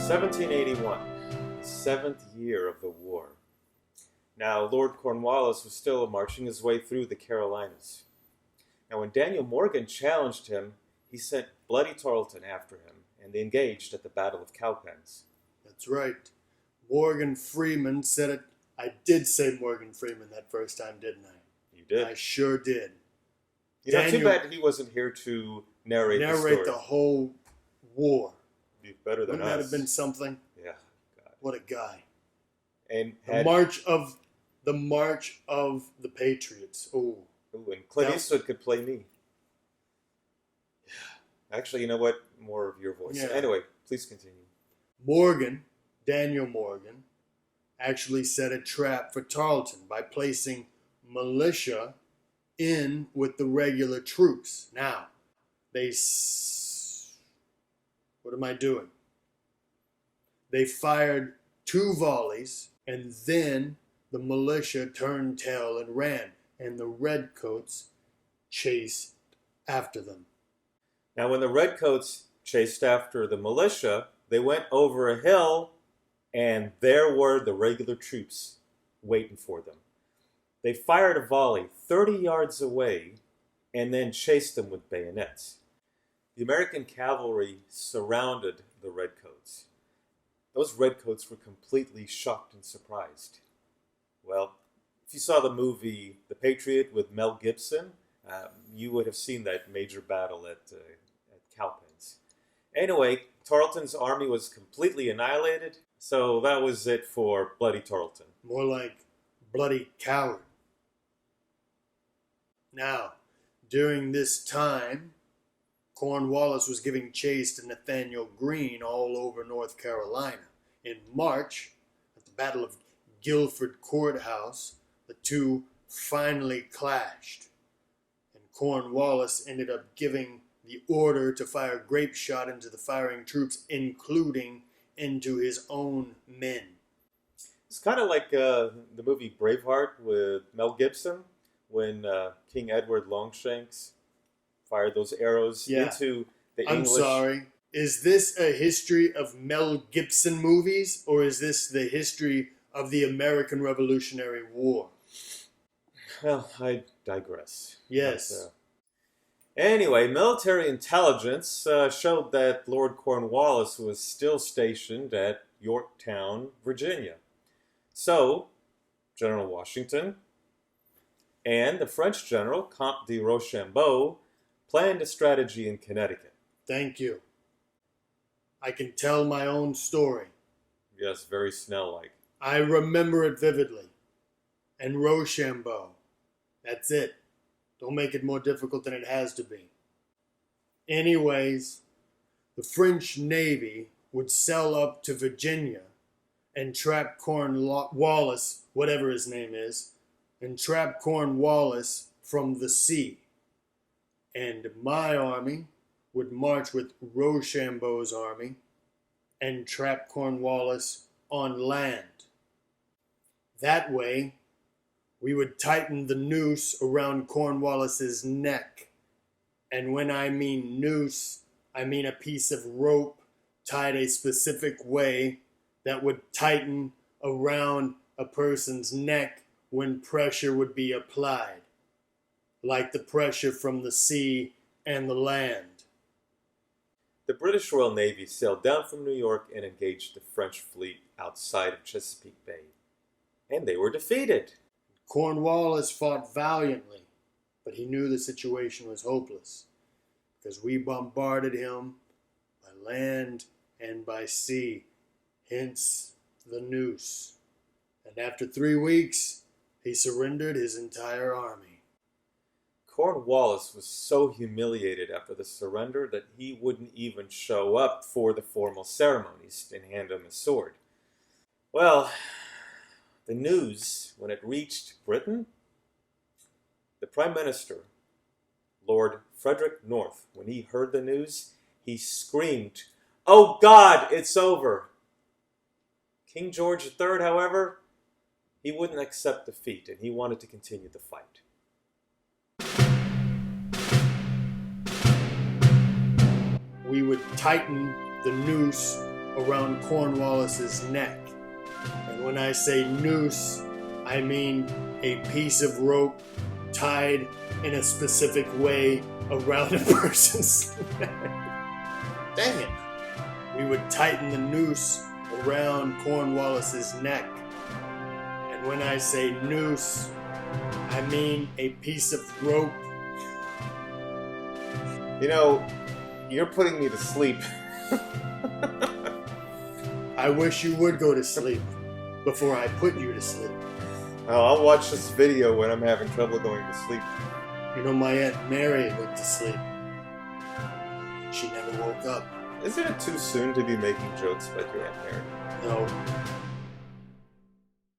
1781, the 7th year of the war. Now, Lord Cornwallis was still marching his way through the Carolinas. Now, when Daniel Morgan challenged him, he sent Bloody Tarleton after him, and they engaged at the Battle of Cowpens. That's right. Morgan Freeman said it. I did say Morgan Freeman that first time, didn't I? You did. I sure did. You know, too bad he wasn't here to narrate the story. The whole war. Be better than Wouldn't that have been something? Yeah. God. What a guy. And the march of the Patriots. Ooh, and Clint Eastwood could play me. Yeah. Actually, you know what? More of your voice. Yeah. Anyway, please continue. Daniel Morgan, actually set a trap for Tarleton by placing militia in with the regular troops. Now, what am I doing? They fired 2 volleys, and then the militia turned tail and ran, and the redcoats chased after them. Now, when the redcoats chased after the militia, they went over a hill, and there were the regular troops waiting for them. They fired a volley 30 yards away and then chased them with bayonets. The American cavalry surrounded the redcoats. Those redcoats were completely shocked and surprised. Well, if you saw the movie The Patriot with Mel Gibson, you would have seen that major battle at Cowpens. Anyway, Tarleton's army was completely annihilated, so that was it for Bloody Tarleton. More like bloody coward. Now, during this time, Cornwallis was giving chase to Nathaniel Greene all over North Carolina. In March, at the Battle of Guilford Courthouse, the two finally clashed, and Cornwallis ended up giving the order to fire grape shot into the firing troops, including into his own men. It's kind of like the movie Braveheart with Mel Gibson, when King Edward Longshanks fired those arrows into the English... I'm sorry. Is this a history of Mel Gibson movies, or is this the history of the American Revolutionary War? Well, I digress. Yes. But, anyway, military intelligence showed that Lord Cornwallis was still stationed at Yorktown, Virginia. So, General Washington and the French general, Comte de Rochambeau, planned a strategy in Connecticut. Thank you. I can tell my own story. Yes, very Snell-like. I remember it vividly. And Rochambeau. That's it. Don't make it more difficult than it has to be. Anyways, the French Navy would sail up to Virginia and trap Cornwallis, whatever his name is, and trap Cornwallis from the sea. And my army would march with Rochambeau's army and trap Cornwallis on land. That way, we would tighten the noose around Cornwallis's neck. And when I mean noose, I mean a piece of rope tied a specific way that would tighten around a person's neck when pressure would be applied, like the pressure from the sea and the land. The British Royal Navy sailed down from New York and engaged the French fleet outside of Chesapeake Bay. And they were defeated. Cornwallis fought valiantly, but he knew the situation was hopeless, because we bombarded him by land and by sea, hence the noose. And after 3 weeks, he surrendered his entire army. Cornwallis was so humiliated after the surrender that he wouldn't even show up for the formal ceremonies and hand him his sword. Well, the news, when it reached Britain, the Prime Minister, Lord Frederick North, when he heard the news, he screamed, "Oh God, it's over!" King George III, however, he wouldn't accept defeat, and he wanted to continue the fight. We would tighten the noose around Cornwallis's neck. And when I say noose, I mean a piece of rope tied in a specific way around a person's neck. Dang it. We would tighten the noose around Cornwallis's neck. And when I say noose, I mean a piece of rope. You know, you're putting me to sleep. I wish you would go to sleep before I put you to sleep. Oh, I'll watch this video when I'm having trouble going to sleep. You know, my Aunt Mary went to sleep. She never woke up. Isn't it too soon to be making jokes about your Aunt Mary? No,